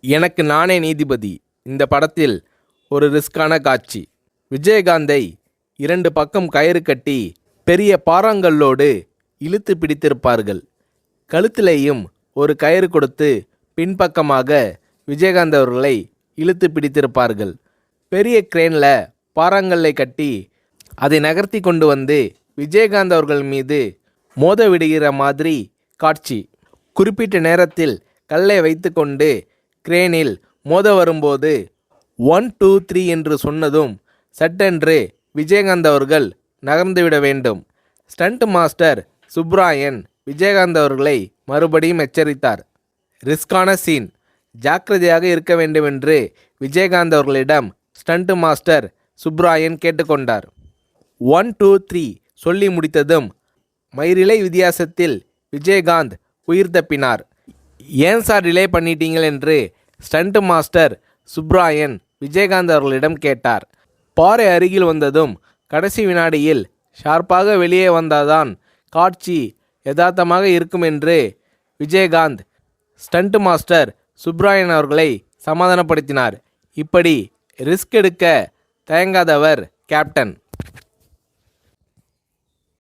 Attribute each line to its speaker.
Speaker 1: எனக்கு நானே நீதிபதி. இந்த படத்தில் ஒரு ரிஸ்கான காட்சி. விஜயகாந்தை 2 பக்கம் கயிறு கட்டி பெரிய பாறாங்கல்லோடு இழுத்து பிடித்திருப்பார்கள். கழுத்திலேயும் ஒரு கயிறு கொடுத்து பின்பக்கமாக விஜயகாந்த் அவர்களை இழுத்து பிடித்திருப்பார்கள். பெரிய கிரேனில் பாறாங்கல்லை கட்டி அதை நகர்த்தி கொண்டு வந்து விஜயகாந்த் அவர்கள் மீது மோத விடுகிற மாதிரி காட்சி. குறிப்பிட்ட நேரத்தில் கல்லை வைத்து கொண்டு கிரேனில் மோத வரும்போது 1 2 3 என்று சொன்னதும் சட்டென்று விஜயகாந்த் அவர்கள் நகர்ந்துவிட வேண்டும். ஸ்டண்ட் மாஸ்டர் சுப்ராயன் விஜயகாந்த் அவர்களை மறுபடியும் எச்சரித்தார். ரிஸ்கான சீன், ஜாக்கிரதையாக இருக்க வேண்டுமென்று விஜயகாந்த் அவர்களிடம் ஸ்டண்ட் மாஸ்டர் சுப்ராயன் கேட்டுக்கொண்டார். 1 2 3 சொல்லி முடித்ததும் மயிரிழை வித்தியாசத்தில் விஜயகாந்த் உயிர் தப்பினார். ஏன் சார் டிலே பண்ணிட்டீங்கள் என்று ஸ்டண்ட் மாஸ்டர் சுப்ராயன் விஜயகாந்த் அவர்களிடம் கேட்டார். பாறை அருகில் வந்ததும் கடைசி வினாடியில் ஷார்ப்பாக வெளியே வந்தாதான் காட்சி யதார்த்தமாக இருக்கும் என்று விஜயகாந்த் ஸ்டண்ட் மாஸ்டர் சுப்ராயன் அவர்களை சமாதானப்படுத்தினார். இப்படி ரிஸ்க் எடுக்க தயங்காதவர் கேப்டன்.